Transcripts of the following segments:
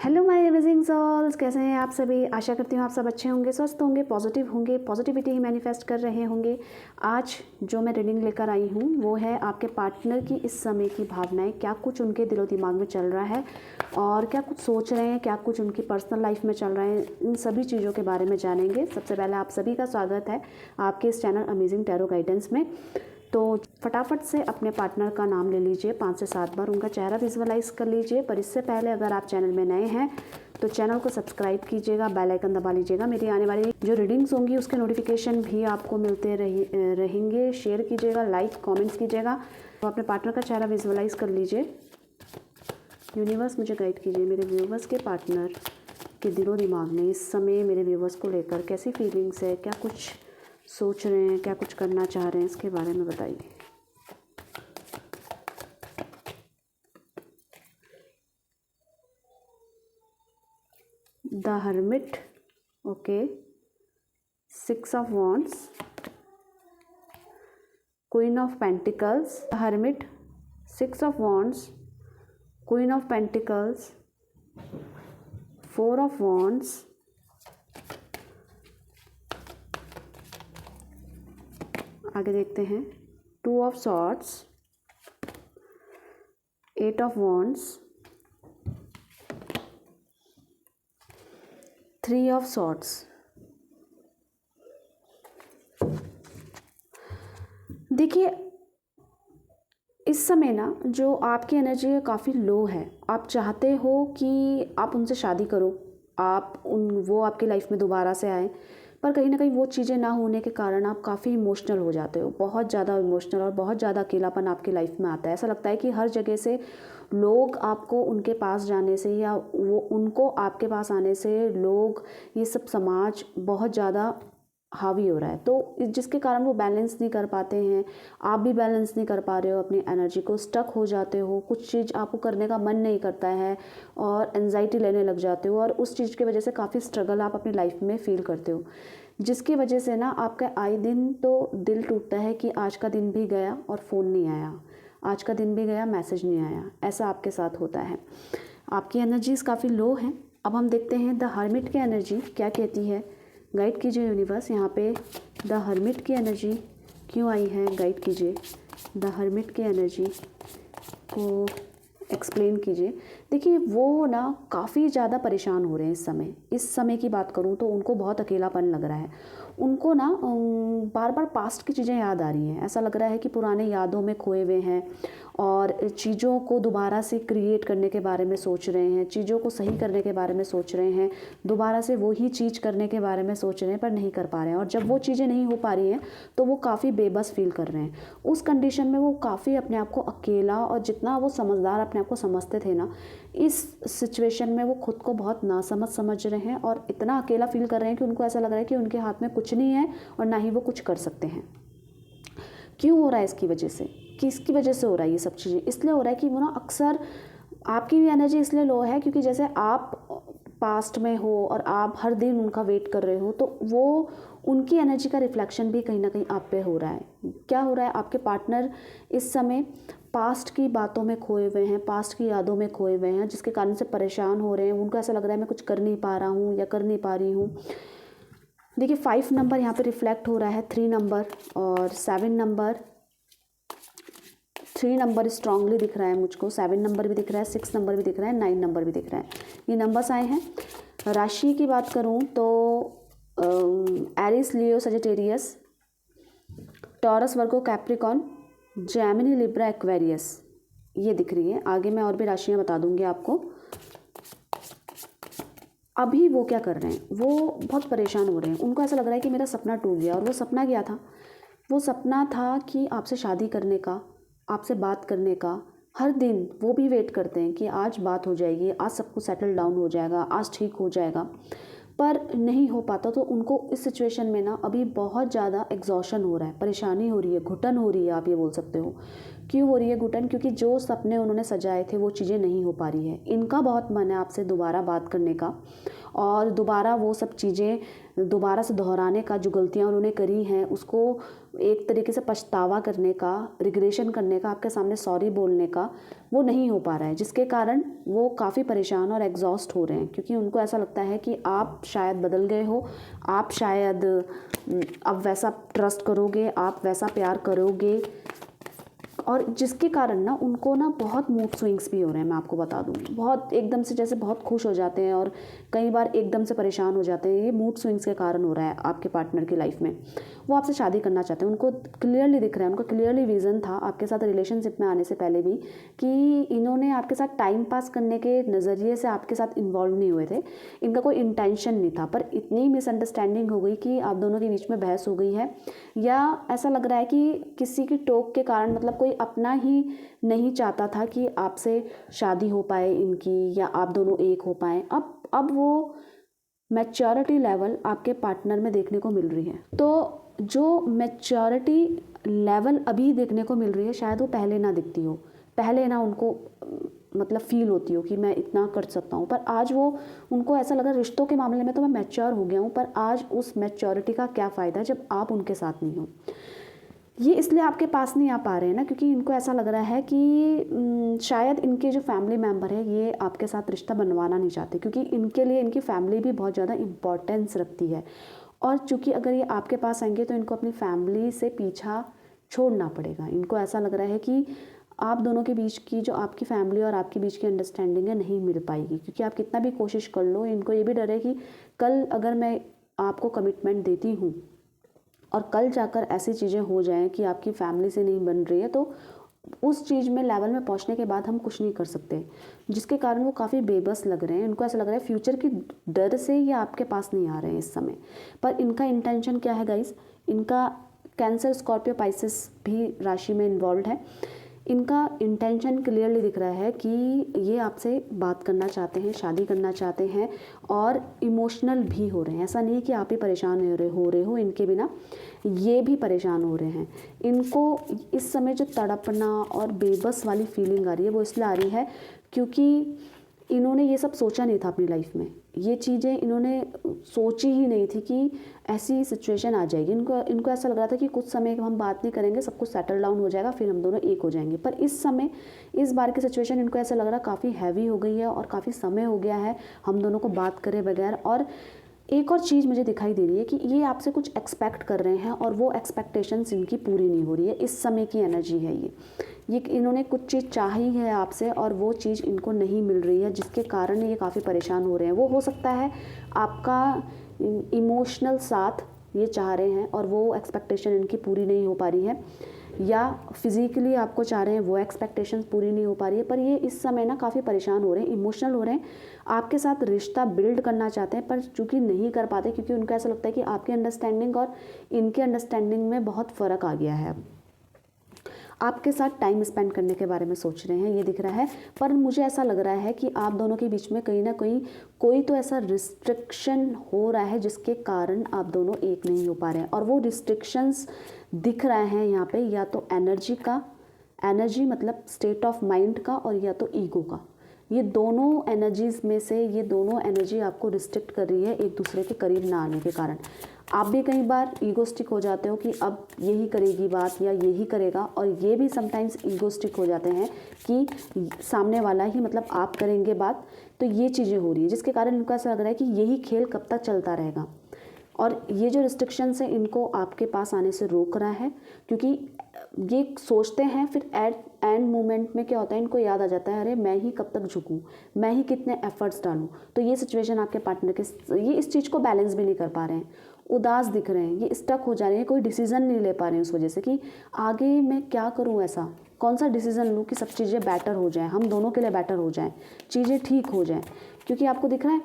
Hello my amazing souls, कैसे हैं आप सभी। आशा करती हूँ आप सब अच्छे होंगे, स्वस्थ होंगे, पॉजिटिव होंगे, पॉजिटिविटी ही मैनिफेस्ट कर रहे होंगे। आज जो मैं रीडिंग लेकर आई हूँ वो है आपके पार्टनर की इस समय की भावनाएं, क्या कुछ उनके दिलो दिमाग में चल रहा है और क्या कुछ सोच रहे हैं, क्या कुछ उनकी पर्सनल लाइफ में चल रहा है, इन सभी चीज़ों के बारे में जानेंगे। सबसे पहले आप सभी का स्वागत है आपके इस चैनल अमेजिंग टैरो गाइडेंस में। तो फटाफट से अपने पार्टनर का नाम ले लीजिए, 5 से 7 बार उनका चेहरा विजुअलाइज कर लीजिए। पर इससे पहले अगर आप चैनल में नए हैं तो चैनल को सब्सक्राइब कीजिएगा, बेल आइकन दबा लीजिएगा। मेरी आने वाली जो रीडिंग्स होंगी उसके नोटिफिकेशन भी आपको मिलते रहेंगे। शेयर कीजिएगा, लाइक कमेंट्स कीजिएगा। तो अपने पार्टनर का चेहरा विजुअलाइज कर लीजिए। यूनिवर्स मुझे गाइड कीजिए, मेरे व्यूवर्स के पार्टनर के दिलो दिमाग में इस समय मेरे व्यूवर्स को लेकर कैसी फीलिंग्स है, क्या कुछ सोच रहे हैं, क्या कुछ करना चाह रहे हैं, इसके बारे में बताइए। The hermit, okay, 6 of wands, queen of pentacles, the hermit, 6 of wands, queen of pentacles, 4 of wands, आगे देखते हैं 2 of swords, 8 of wands, 3 of swords. देखिए इस समय ना जो आपकी एनर्जी है काफ़ी लो है। आप चाहते हो कि आप उनसे शादी करो, वो आपकी लाइफ में दोबारा से आए, पर कहीं ना कहीं वो चीज़ें ना होने के कारण आप काफ़ी इमोशनल हो जाते हो, बहुत ज़्यादा इमोशनल, और बहुत ज़्यादा अकेलापन आपकी लाइफ में आता है। ऐसा लगता है कि हर जगह से लोग आपको उनके पास जाने से या वो उनको आपके पास आने से लोग, ये सब समाज बहुत ज़्यादा हावी हो रहा है। तो जिसके कारण वो बैलेंस नहीं कर पाते हैं, आप भी बैलेंस नहीं कर पा रहे हो अपनी एनर्जी को, स्टक हो जाते हो, कुछ चीज़ आपको करने का मन नहीं करता है और एंजाइटी लेने लग जाते हो, और उस चीज़ की वजह से काफ़ी स्ट्रगल आप अपनी लाइफ में फील करते हो, जिसकी वजह से ना आपका आए दिन तो दिल टूटता है कि आज का दिन भी गया और फ़ोन नहीं आया, आज का दिन भी गया, मैसेज नहीं आया। ऐसा आपके साथ होता है। आपकी एनर्जीज़ काफ़ी लो हैं। अब हम देखते हैं द हर्मिट की एनर्जी क्या कहती है। गाइड कीजिए यूनिवर्स, यहाँ पे द हर्मिट की एनर्जी क्यों आई है, गाइड कीजिए। द हर्मिट की एनर्जी को एक्सप्लेन कीजिए। देखिए वो ना काफ़ी ज़्यादा परेशान हो रहे हैं इस समय की बात करूँ तो उनको बहुत अकेलापन लग रहा है। उनको ना बार बार पास्ट की चीज़ें याद आ रही हैं। ऐसा लग रहा है कि पुराने यादों में खोए हुए हैं और चीज़ों को दोबारा से क्रिएट करने के बारे में सोच रहे हैं, चीज़ों को सही करने के बारे में सोच रहे हैं, दोबारा से वही चीज़ करने के बारे में सोच रहे हैं, पर नहीं कर पा रहे हैं। और जब वो चीज़ें नहीं हो पा रही हैं तो वो काफ़ी बेबस फील कर रहे हैं। उस कंडीशन में वो काफ़ी अपने आप को अकेला, और जितना वो समझदार अपने आप को समझते थे ना, इस सिचुएशन में वो खुद को बहुत नासमझ समझ रहे हैं और इतना अकेला फील कर रहे हैं कि उनको ऐसा लग रहा है कि उनके हाथ में कुछ नहीं है और ना ही वो कुछ कर सकते हैं। क्यों हो रहा है इसकी वजह से, किसकी वजह से हो रहा है ये सब चीज़ें? इसलिए हो रहा है कि वो ना अक्सर आपकी भी एनर्जी इसलिए लो है क्योंकि जैसे आप पास्ट में हो और आप हर दिन उनका वेट कर रहे हो, तो वो उनकी एनर्जी का रिफ्लेक्शन भी कहीं ना कहीं आप पे हो रहा है। क्या हो रहा है, आपके पार्टनर इस समय पास्ट की बातों में खोए हुए हैं, पास्ट की यादों में खोए हुए हैं, जिसके कारण से परेशान हो रहे हैं। उनको ऐसा लग रहा है मैं कुछ कर नहीं पा रहा हूँ या कर नहीं पा रही हूँ। देखिए 5 नंबर यहाँ पे रिफ्लेक्ट हो रहा है, 3 नंबर और 7 नंबर। 3 नंबर स्ट्रांगली दिख रहा है मुझको, 7 नंबर भी दिख रहा है, 6 नंबर भी दिख रहा है, 9 नंबर भी दिख रहा है। ये नंबर्स आए हैं। राशि की बात करूँ तो एरिस, लियो, सजिटेरियस, टॉरस, वर्गो, कैप्रिकॉन, जेमिनी, लिब्रा, एक्वेरियस, ये दिख रही है। आगे मैं और भी राशियाँ बता दूंगी आपको। अभी वो क्या कर रहे हैं, वो बहुत परेशान हो रहे हैं। उनको ऐसा लग रहा है कि मेरा सपना टूट गया। और वो सपना क्या था? वो सपना था कि आपसे शादी करने का, आपसे बात करने का। हर दिन वो भी वेट करते हैं कि आज बात हो जाएगी, आज सब कुछ सेटल डाउन हो जाएगा, आज ठीक हो जाएगा, पर नहीं हो पाता। तो उनको इस सिचुएशन में ना अभी बहुत ज़्यादा एग्जॉशन हो रहा है, परेशानी हो रही है, घुटन हो रही है, आप ये बोल सकते हो। क्यों हो रही है घुटन? क्योंकि जो सपने उन्होंने सजाए थे वो चीज़ें नहीं हो पा रही है। इनका बहुत मन है आपसे दोबारा बात करने का और दोबारा वो सब चीज़ें दोबारा से दोहराने का, जो गलतियाँ उन्होंने करी हैं उसको एक तरीके से पछतावा करने का, रिग्रेशन करने का, आपके सामने सॉरी बोलने का, वो नहीं हो पा रहा है, जिसके कारण वो काफ़ी परेशान और एग्जॉस्ट हो रहे हैं। क्योंकि उनको ऐसा लगता है कि आप शायद बदल गए हो, आप शायद अब वैसा ट्रस्ट करोगे, आप वैसा प्यार करोगे, और जिसके कारण ना उनको ना बहुत मूड स्विंग्स भी हो रहे हैं। मैं आपको बता दूँ, बहुत एकदम से जैसे बहुत खुश हो जाते हैं और कई बार एकदम से परेशान हो जाते हैं। ये मूड स्विंग्स के कारण हो रहा है आपके पार्टनर की लाइफ में। वो आपसे शादी करना चाहते हैं, उनको क्लियरली दिख रहा है, उनको क्लियरली विज़न था आपके साथ रिलेशनशिप में आने से पहले भी कि इन्होंने आपके साथ टाइम पास करने के नज़रिए से आपके साथ इन्वॉल्व नहीं हुए थे। इनका कोई इंटेंशन नहीं था, पर इतनी मिसअंडरस्टैंडिंग हो गई कि आप दोनों के बीच में बहस हो गई है, या ऐसा लग रहा है कि किसी की टोक के कारण, मतलब कोई अपना ही नहीं चाहता था कि आपसे शादी हो पाए इनकी, या आप दोनों एक हो पाएँ। अब वो मैच्योरिटी लेवल आपके पार्टनर में देखने को मिल रही है। तो जो मैच्योरिटी लेवल अभी देखने को मिल रही है, शायद वो पहले ना दिखती हो, पहले ना उनको मतलब फील होती हो कि मैं इतना कर सकता हूँ, पर आज वो उनको ऐसा लगा रिश्तों के मामले में तो मैं मैच्योर हो गया हूँ, पर आज उस मैच्योरिटी का क्या फ़ायदा जब आप उनके साथ नहीं हो। ये इसलिए आपके पास नहीं आ पा रहे हैं ना, क्योंकि इनको ऐसा लग रहा है कि शायद इनके जो फैमिली मेम्बर है ये आपके साथ रिश्ता बनवाना नहीं चाहते, क्योंकि इनके लिए इनकी फैमिली भी बहुत ज़्यादा इम्पोर्टेंस रखती है। और चूँकि अगर ये आपके पास आएंगे तो इनको अपनी फैमिली से पीछा छोड़ना पड़ेगा। इनको ऐसा लग रहा है कि आप दोनों के बीच की जो आपकी फैमिली और आपके बीच की अंडरस्टैंडिंग है नहीं मिल पाएगी, क्योंकि आप कितना भी कोशिश कर लो, इनको ये भी डर है कि कल अगर मैं आपको कमिटमेंट देती हूँ और कल जाकर ऐसी चीज़ें हो जाएं कि आपकी फैमिली से नहीं बन रही है, तो उस चीज़ में लेवल में पहुंचने के बाद हम कुछ नहीं कर सकते, जिसके कारण वो काफ़ी बेबस लग रहे हैं। इनको ऐसा लग रहा है फ्यूचर की डर से ये आपके पास नहीं आ रहे हैं इस समय। पर इनका इंटेंशन क्या है गाइस? इनका कैंसर, स्कॉर्पियो, पाइसेस भी राशि में इन्वॉल्व है। इनका इंटेंशन क्लियरली दिख रहा है कि ये आपसे बात करना चाहते हैं, शादी करना चाहते हैं, और इमोशनल भी हो रहे हैं। ऐसा नहीं कि आप ही परेशान हो रहे हो, इनके बिना ये भी परेशान हो रहे हैं। इनको इस समय जो तड़पना और बेबस वाली फीलिंग आ रही है वो इसलिए आ रही है क्योंकि इन्होंने ये सब सोचा नहीं था अपनी लाइफ में। ये चीज़ें इन्होंने सोची ही नहीं थी कि ऐसी सिचुएशन आ जाएगी। इनको ऐसा लग रहा था कि कुछ समय हम बात नहीं करेंगे, सब कुछ सेटल डाउन हो जाएगा, फिर हम दोनों एक हो जाएंगे। पर इस समय, इस बार की सिचुएशन इनको ऐसा लग रहा काफ़ी हैवी हो गई है और काफ़ी समय हो गया है हम दोनों को बात करे बगैर। और एक और चीज़ मुझे दिखाई दे रही है कि ये आपसे कुछ एक्सपेक्ट कर रहे हैं और वो एक्सपेक्टेशंस इनकी पूरी नहीं हो रही है। इस समय की एनर्जी है ये इन्होंने कुछ चीज़ चाही है आपसे और वो चीज़ इनको नहीं मिल रही है, जिसके कारण ये काफ़ी परेशान हो रहे हैं। वो हो सकता है आपका इमोशनल साथ ये चाह रहे हैं और वो एक्सपेक्टेशन इनकी पूरी नहीं हो पा रही है, या फिज़िकली आपको चाह रहे हैं, वो एक्सपेक्टेशंस पूरी नहीं हो पा रही है। पर ये इस समय ना काफ़ी परेशान हो रहे हैं, इमोशनल हो रहे हैं, आपके साथ रिश्ता बिल्ड करना चाहते हैं, पर चूँकि नहीं कर पाते क्योंकि उनको ऐसा लगता है कि आपकी अंडरस्टैंडिंग और इनके अंडरस्टैंडिंग में बहुत फ़र्क आ गया है। आपके साथ टाइम स्पेंड करने के बारे में सोच रहे हैं, ये दिख रहा है। पर मुझे ऐसा लग रहा है कि आप दोनों के बीच में कहीं ना कहीं कोई तो ऐसा रिस्ट्रिक्शन हो रहा है जिसके कारण आप दोनों एक नहीं हो पा रहे हैं। और वो रिस्ट्रिक्शंस दिख रहे हैं यहाँ पे, या तो एनर्जी मतलब स्टेट ऑफ माइंड का, और या तो ईगो का। ये दोनों एनर्जीज में से ये दोनों एनर्जी आपको रिस्ट्रिक्ट कर रही है एक दूसरे के करीब ना आने के कारण। आप भी कई बार ईगोस्टिक हो जाते हो कि अब यही करेगी बात या यही करेगा, और ये भी समटाइम्स ईगोस्टिक हो जाते हैं कि सामने वाला ही मतलब आप करेंगे बात। तो ये चीज़ें हो रही है जिसके कारण इनको ऐसा लग रहा है कि यही खेल कब तक चलता रहेगा। और ये जो रिस्ट्रिक्शंस है इनको आपके पास आने से रोक रहा है, क्योंकि ये सोचते हैं फिर एंड मोमेंट में क्या होता है, इनको याद आ जाता है अरे मैं ही कब तक झुकूं, मैं ही कितने एफर्ट्स डालूं। तो ये सिचुएशन आपके पार्टनर के, ये इस चीज़ को बैलेंस भी नहीं कर पा रहे हैं, उदास दिख रहे हैं, ये स्टक हो जा रहे हैं, कोई डिसीजन नहीं ले पा रहे हैं उस वजह से कि आगे मैं क्या करूं, ऐसा कौन सा डिसीजन लूं कि सब चीज़ें बेटर हो जाएं, हम दोनों के लिए बेटर हो जाएं, चीज़ें ठीक हो जाएं। क्योंकि आपको दिख रहा है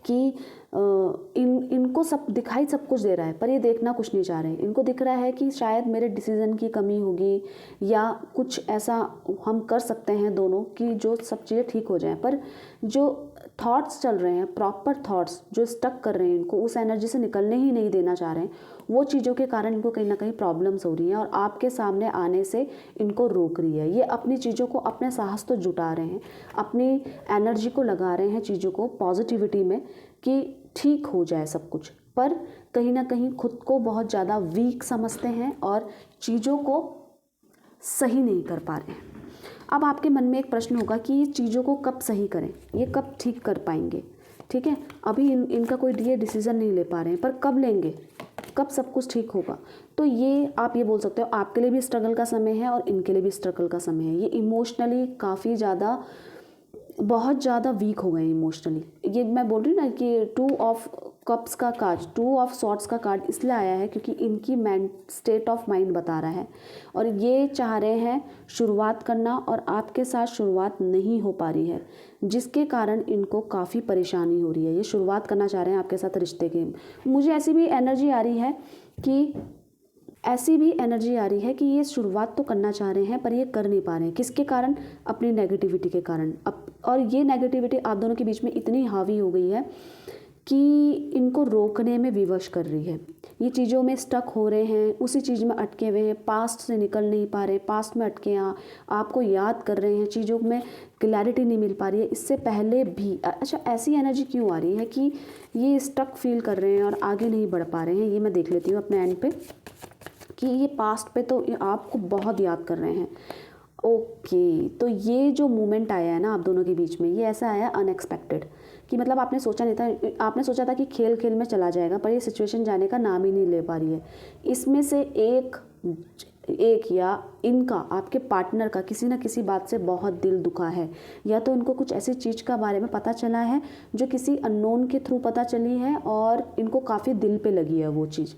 कि इनको सब दिखाई सब कुछ दे रहा है, पर ये देखना कुछ नहीं चाह रहे हैं। इनको दिख रहा है कि शायद मेरे डिसीज़न की कमी होगी या कुछ ऐसा हम कर सकते हैं दोनों कि जो सब चीज़ें ठीक हो जाएं, पर जो थॉट्स चल रहे हैं, प्रॉपर थॉट्स जो स्टक कर रहे हैं, इनको उस एनर्जी से निकलने ही नहीं देना चाह रहे हैं, वो चीज़ों के कारण इनको कहीं ना कहीं प्रॉब्लम्स हो रही हैं और आपके सामने आने से इनको रोक रही है। ये अपनी चीज़ों को, अपने साहस तो जुटा रहे हैं, अपनी एनर्जी को लगा रहे हैं चीज़ों को पॉजिटिविटी में कि ठीक हो जाए सब कुछ, पर कहीं ना कहीं खुद को बहुत ज़्यादा वीक समझते हैं और चीज़ों को सही नहीं कर पा रहे हैं। अब आपके मन में एक प्रश्न होगा कि ये चीज़ों को कब सही करें, ये कब ठीक कर पाएंगे। ठीक है, अभी इनका कोई ये डिसीज़न नहीं ले पा रहे हैं, पर कब लेंगे, कब सब कुछ ठीक होगा। तो ये आप ये बोल सकते हो आपके लिए भी स्ट्रगल का समय है और इनके लिए भी स्ट्रगल का समय है। ये इमोशनली काफ़ी ज़्यादा, बहुत ज़्यादा वीक हो गए इमोशनली। ये मैं बोल रही हूँ ना कि 2 ऑफ कप्स का कार्ड, 2 ऑफ सॉर्ड्स का कार्ड इसलिए आया है क्योंकि इनकी स्टेट ऑफ माइंड बता रहा है और ये चाह रहे हैं शुरुआत करना और आपके साथ शुरुआत नहीं हो पा रही है, जिसके कारण इनको काफ़ी परेशानी हो रही है। ये शुरुआत करना चाह रहे हैं आपके साथ रिश्ते की। मुझे ऐसी भी एनर्जी आ रही है कि ये शुरुआत तो करना चाह रहे हैं पर ये कर नहीं पा रहे हैं। किसके कारण? अपनी नेगेटिविटी के कारण। और ये नेगेटिविटी आप दोनों के बीच में इतनी हावी हो गई है कि इनको रोकने में विवश कर रही है। ये चीज़ों में स्टक हो रहे हैं, उसी चीज़ में अटके हुए हैं, पास्ट से निकल नहीं पा रहे, पास्ट में अटके हैं, आपको याद कर रहे हैं, चीज़ों में क्लैरिटी नहीं मिल पा रही है। इससे पहले भी अच्छा ऐसी एनर्जी क्यों आ रही है कि ये स्टक फील कर रहे हैं और आगे नहीं बढ़ पा रहे हैं। ये मैं देख लेती हूँ अपने एंड पे कि ये पास्ट पे तो आपको बहुत याद कर रहे हैं। ओके, तो ये जो मोमेंट आया है ना आप दोनों के बीच में, ये ऐसा आया अनएक्सपेक्टेड कि मतलब आपने सोचा नहीं था। आपने सोचा था कि खेल खेल में चला जाएगा, पर ये सिचुएशन जाने का नाम ही नहीं ले पा रही है। इसमें से एक या इनका, आपके पार्टनर का किसी न किसी बात से बहुत दिल दुखा है, या तो इनको कुछ ऐसी चीज़ का बारे में पता चला है जो किसी अननोन के थ्रू पता चली है और इनको काफ़ी दिल पे लगी है वो चीज़।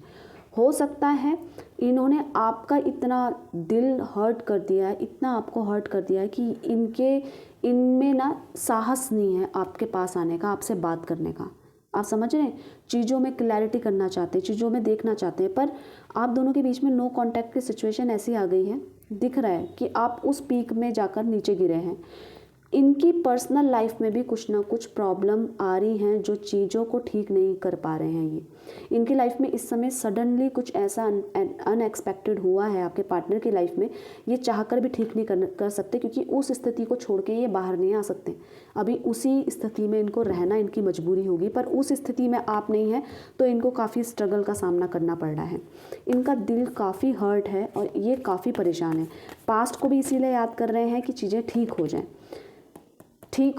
हो सकता है इन्होंने आपका इतना दिल हर्ट कर दिया है, इतना आपको हर्ट कर दिया है कि इनमें ना साहस नहीं है आपके पास आने का, आपसे बात करने का। आप समझ रहे हैं, चीज़ों में क्लैरिटी करना चाहते हैं, चीज़ों में देखना चाहते हैं, पर आप दोनों के बीच में नो कांटेक्ट की सिचुएशन ऐसी आ गई है, दिख रहा है कि आप उस पीक में जाकर नीचे गिरे हैं। इनकी पर्सनल लाइफ में भी कुछ ना कुछ प्रॉब्लम आ रही हैं जो चीज़ों को ठीक नहीं कर पा रहे हैं। ये इनकी लाइफ में इस समय सडनली कुछ ऐसा अनएक्सपेक्टेड हुआ है आपके पार्टनर की लाइफ में, ये चाहकर भी ठीक नहीं कर सकते क्योंकि उस स्थिति को छोड़ के ये बाहर नहीं आ सकते। अभी उसी स्थिति में इनको रहना इनकी मजबूरी होगी, पर उस स्थिति में आप नहीं हैं तो इनको काफ़ी स्ट्रगल का सामना करना पड़ रहा है। इनका दिल काफ़ी हर्ट है और ये काफ़ी परेशान है। पास्ट को भी इसीलिए याद कर रहे हैं कि चीज़ें ठीक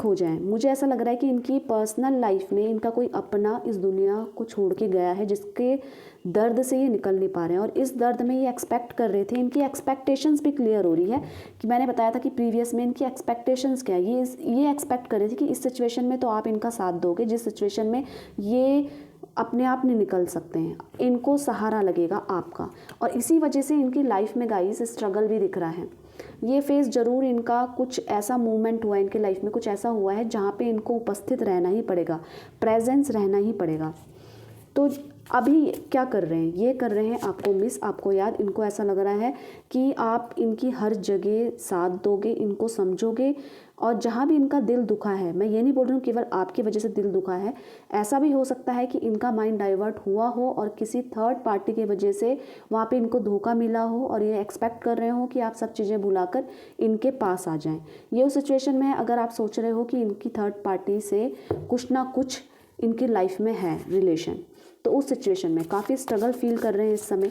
हो जाएं। मुझे ऐसा लग रहा है कि इनकी पर्सनल लाइफ में इनका कोई अपना इस दुनिया को छोड़ के गया है, जिसके दर्द से ये निकल नहीं पा रहे हैं और इस दर्द में ये एक्सपेक्ट कर रहे थे। इनकी एक्सपेक्टेशंस भी क्लियर हो रही है कि मैंने बताया था कि प्रीवियस में इनकी एक्सपेक्टेशंस क्या है। ये एक्सपेक्ट कर रहे थे कि इस सिचुएशन में तो आप इनका साथ दोगे जिस सिचुएशन में ये अपने आप नहीं निकल सकते हैं, इनको सहारा लगेगा आपका। और इसी वजह से इनकी लाइफ में गाइस स्ट्रगल भी दिख रहा है। ये फेस जरूर इनका कुछ ऐसा मूवमेंट हुआ है, इनके लाइफ में कुछ ऐसा हुआ है जहाँ पे इनको उपस्थित रहना ही पड़ेगा, प्रेजेंस रहना ही पड़ेगा। तो अभी क्या कर रहे हैं, ये कर रहे हैं आपको मिस, आपको याद। इनको ऐसा लग रहा है कि आप इनकी हर जगह साथ दोगे, इनको समझोगे और जहाँ भी इनका दिल दुखा है, मैं ये नहीं बोल रही हूँ केवल आपकी वजह से दिल दुखा है, ऐसा भी हो सकता है कि इनका माइंड डाइवर्ट हुआ हो और किसी थर्ड पार्टी की वजह से वहाँ पे इनको धोखा मिला हो और ये एक्सपेक्ट कर रहे हो कि आप सब चीज़ें भुलाकर इनके पास आ जाएं। ये उस सिचुएशन में है अगर आप सोच रहे हो कि इनकी थर्ड पार्टी से कुछ ना कुछ इनकी लाइफ में है रिलेशन, तो उस सिचुएशन में काफ़ी स्ट्रगल फील कर रहे हैं, इस समय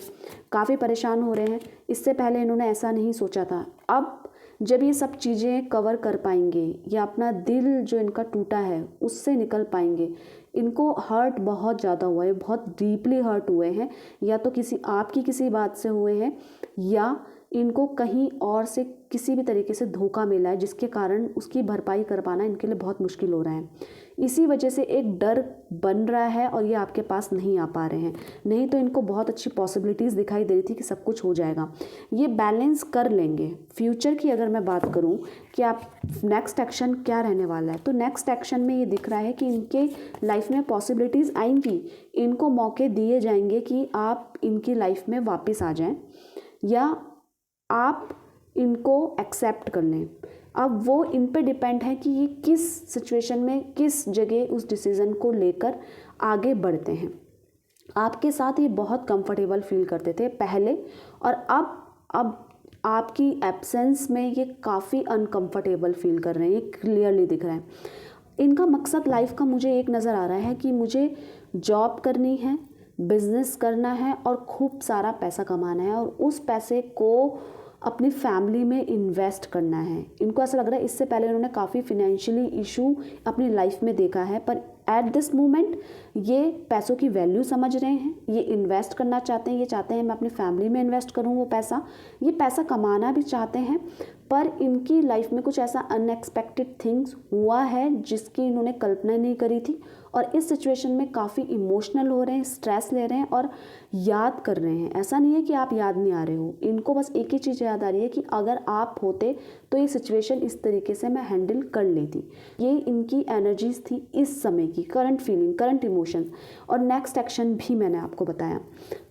काफ़ी परेशान हो रहे हैं। इससे पहले इन्होंने ऐसा नहीं सोचा था। अब जब ये सब चीज़ें कवर कर पाएंगे या अपना दिल जो इनका टूटा है उससे निकल पाएंगे, इनको हर्ट बहुत ज़्यादा हुआ है, बहुत डीपली हर्ट हुए हैं, या तो आपकी किसी बात से हुए हैं या इनको कहीं और से किसी भी तरीके से धोखा मिला है, जिसके कारण उसकी भरपाई कर पाना इनके लिए बहुत मुश्किल हो रहा है। इसी वजह से एक डर बन रहा है और ये आपके पास नहीं आ पा रहे हैं। नहीं तो इनको बहुत अच्छी पॉसिबिलिटीज़ दिखाई दे रही थी कि सब कुछ हो जाएगा, ये बैलेंस कर लेंगे। फ्यूचर की अगर मैं बात करूं कि आप नेक्स्ट एक्शन क्या रहने वाला है, तो नेक्स्ट एक्शन में ये दिख रहा है कि इनके लाइफ में पॉसिबिलिटीज़ आएंगी, इनको मौके दिए जाएंगे कि आप इनकी लाइफ में वापस आ जाएं या आप इनको एक्सेप्ट कर लें। अब वो इन पे डिपेंड है कि ये किस सिचुएशन में, किस जगह उस डिसीज़न को लेकर आगे बढ़ते हैं। आपके साथ ये बहुत कंफर्टेबल फील करते थे पहले, और अब आपकी एब्सेंस में ये काफ़ी अनकंफर्टेबल फील कर रहे हैं, ये क्लियरली दिख रहा है। इनका मकसद लाइफ का मुझे एक नज़र आ रहा है कि मुझे जॉब करनी है, बिजनेस करना है और खूब सारा पैसा कमाना है, और उस पैसे को अपनी फैमिली में इन्वेस्ट करना है। इनको ऐसा लग रहा है, इससे पहले उन्होंने काफ़ी फिनेंशियली इशू अपनी लाइफ में देखा है, पर एट दिस मोमेंट ये पैसों की वैल्यू समझ रहे हैं, ये इन्वेस्ट करना चाहते हैं, ये चाहते हैं मैं अपनी फैमिली में इन्वेस्ट करूं वो पैसा, ये पैसा कमाना भी चाहते हैं। पर इनकी लाइफ में कुछ ऐसा अनएक्सपेक्टेड थिंग्स हुआ है जिसकी इन्होंने कल्पना नहीं करी थी, और इस सिचुएशन में काफ़ी इमोशनल हो रहे हैं, स्ट्रेस ले रहे हैं और याद कर रहे हैं। ऐसा नहीं है कि आप याद नहीं आ रहे हो, इनको बस एक ही चीज़ याद आ रही है कि अगर आप होते तो ये सिचुएशन इस तरीके से मैं हैंडल कर लेती। ये इनकी एनर्जीज थी इस समय की, करंट फीलिंग, करंट इमोशंस, और नेक्स्ट एक्शन भी मैंने आपको बताया।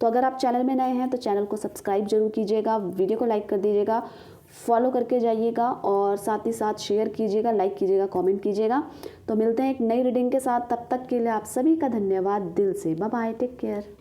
तो अगर आप चैनल में नए हैं तो चैनल को सब्सक्राइब जरूर कीजिएगा, वीडियो को लाइक कर दीजिएगा, फॉलो करके जाइएगा, और साथ ही साथ शेयर कीजिएगा, लाइक कीजिएगा, कमेंट कीजिएगा। तो मिलते हैं एक नई रीडिंग के साथ, तब तक के लिए आप सभी का धन्यवाद दिल से। Bye bye, take care.